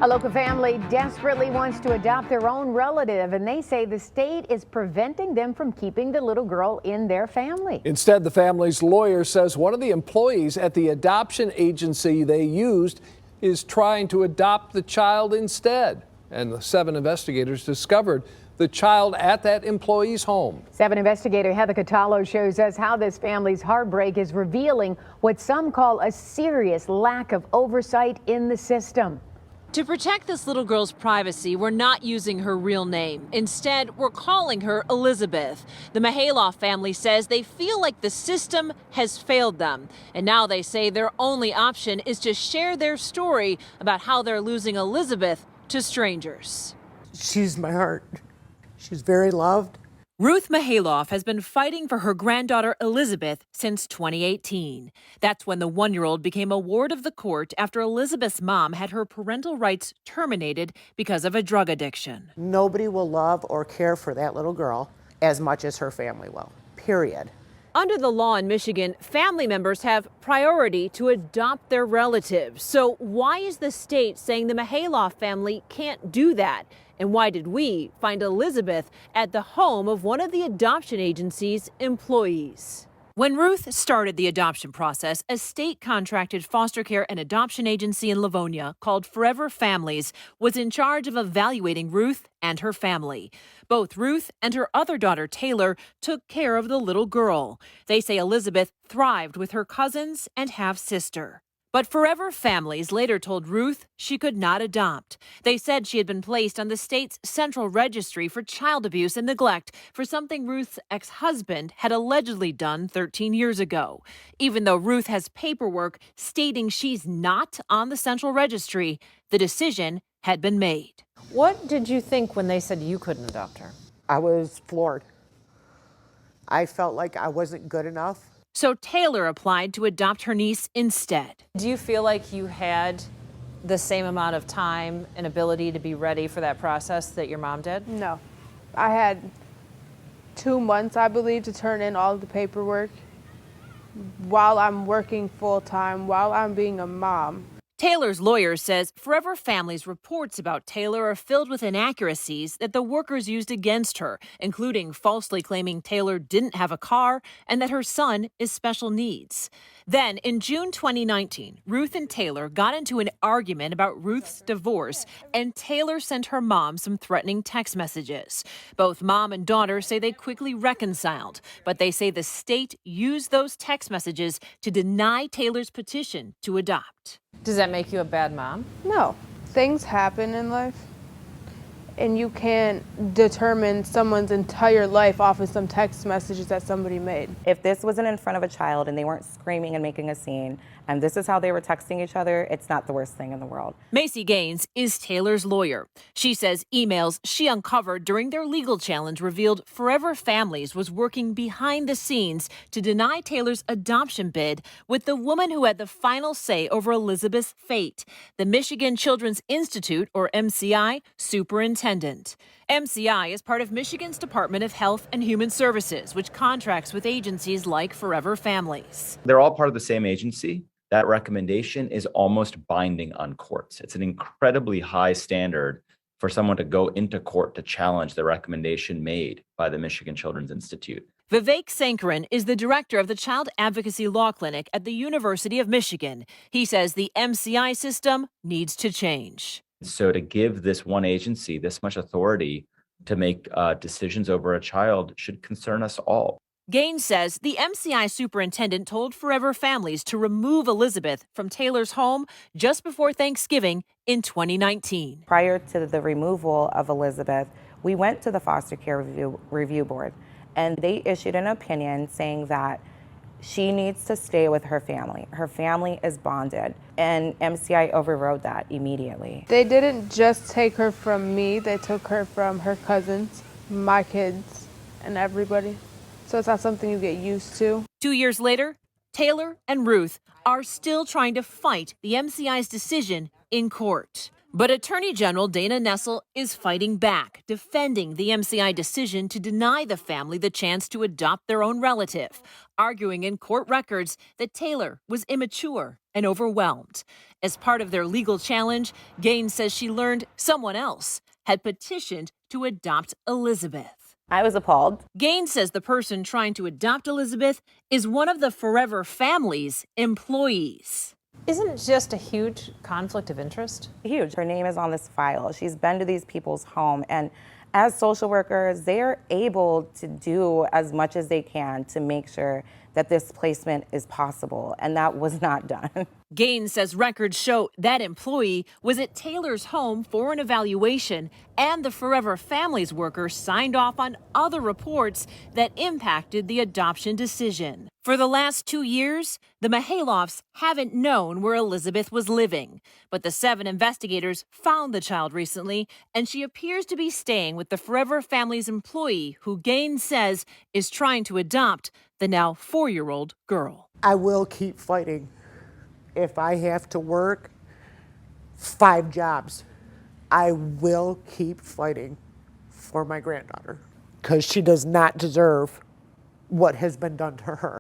A local family desperately wants to adopt their own relative, and they say the state is preventing them from keeping the little girl in their family. Instead, the family's lawyer says one of the employees at the adoption agency they used is trying to adopt the child instead. And the 7 investigators discovered the child at that employee's home. 7 investigator Heather Catallo shows us how this family's heartbreak is revealing what some call a serious lack of oversight in the system. To protect this little girl's privacy, we're not using her real name. Instead, we're calling her Elizabeth. The Mihailoff family says they feel like the system has failed them. And now they say their only option is to share their story about how they're losing Elizabeth to strangers. She's my heart. She's very loved. Ruth Mihailoff has been fighting for her granddaughter Elizabeth since 2018. That's when the 1-year-old became a ward of the court after Elizabeth's mom had her parental rights terminated because of a drug addiction. Nobody will love or care for that little girl as much as her family will, period. Under the law in Michigan, family members have priority to adopt their relatives. So why is the state saying the Mihailoff family can't do that? And why did we find Elizabeth at the home of one of the adoption agency's employees? When Ruth started the adoption process, a state-contracted foster care and adoption agency in Livonia called Forever Families was in charge of evaluating Ruth and her family. Both Ruth and her other daughter, Taylor, took care of the little girl. They say Elizabeth thrived with her cousins and half-sister. But Forever Families later told Ruth she could not adopt. They said she had been placed on the state's central registry for child abuse and neglect for something Ruth's ex-husband had allegedly done 13 years ago. Even though Ruth has paperwork stating she's not on the central registry, the decision had been made. What did you think when they said you couldn't adopt her? I was floored. I felt like I wasn't good enough. So Taylor applied to adopt her niece instead. Do you feel like you had the same amount of time and ability to be ready for that process that your mom did? No. I had 2 months, I believe, to turn in all the paperwork while I'm working full-time, while I'm being a mom. Taylor's lawyer says Forever Families' reports about Taylor are filled with inaccuracies that the workers used against her, including falsely claiming Taylor didn't have a car and that her son is special needs. Then, in June 2019, Ruth and Taylor got into an argument about Ruth's divorce, and Taylor sent her mom some threatening text messages. Both mom and daughter say they quickly reconciled, but they say the state used those text messages to deny Taylor's petition to adopt. Does that make you a bad mom? No. Things happen in life, and you can't determine someone's entire life off of some text messages that somebody made. If this wasn't in front of a child and they weren't screaming and making a scene, and this is how they were texting each other, it's not the worst thing in the world. Macy Gaines is Taylor's lawyer. She says emails she uncovered during their legal challenge revealed Forever Families was working behind the scenes to deny Taylor's adoption bid with the woman who had the final say over Elizabeth's fate, the Michigan Children's Institute, or MCI, superintendent. MCI is part of Michigan's Department of Health and Human Services, which contracts with agencies like Forever Families. They're all part of the same agency. That recommendation is almost binding on courts. It's an incredibly high standard for someone to go into court to challenge the recommendation made by the Michigan Children's Institute. Vivek Sankaran is the director of the Child Advocacy Law Clinic at the University of Michigan. He says the MCI system needs to change. So to give this one agency this much authority to make decisions over a child should concern us all. Gaines says the MCI superintendent told Forever Families to remove Elizabeth from Taylor's home just before Thanksgiving in 2019. Prior to the removal of Elizabeth, we went to the Foster Care Review Board, and they issued an opinion saying that she needs to stay with her family. Her family is bonded, and MCI overrode that immediately. They didn't just take her from me, they took her from her cousins, my kids, and everybody. So it's not something you get used to. 2 years later, Taylor and Ruth are still trying to fight the MCI's decision in court. But Attorney General Dana Nessel is fighting back, defending the MCI decision to deny the family the chance to adopt their own relative, arguing in court records that Taylor was immature and overwhelmed. As part of their legal challenge, Gaines says she learned someone else had petitioned to adopt Elizabeth. I was appalled. Gaines says the person trying to adopt Elizabeth is one of the Forever Family's employees. Isn't it just a huge conflict of interest? Huge. Her name is on this file. She's been to these people's home, and as social workers, they're able to do as much as they can to make sure that this placement is possible, and that was not done. Gaines says records show that employee was at Taylor's home for an evaluation, and the Forever Families worker signed off on other reports that impacted the adoption decision. For the last 2 years, the Mihailoffs haven't known where Elizabeth was living, but the 7 investigators found the child recently, and she appears to be staying with the Forever Families employee who Gaines says is trying to adopt the now 4-year-old girl. I will keep fighting. If I have to work 5 jobs, I will keep fighting for my granddaughter because she does not deserve what has been done to her.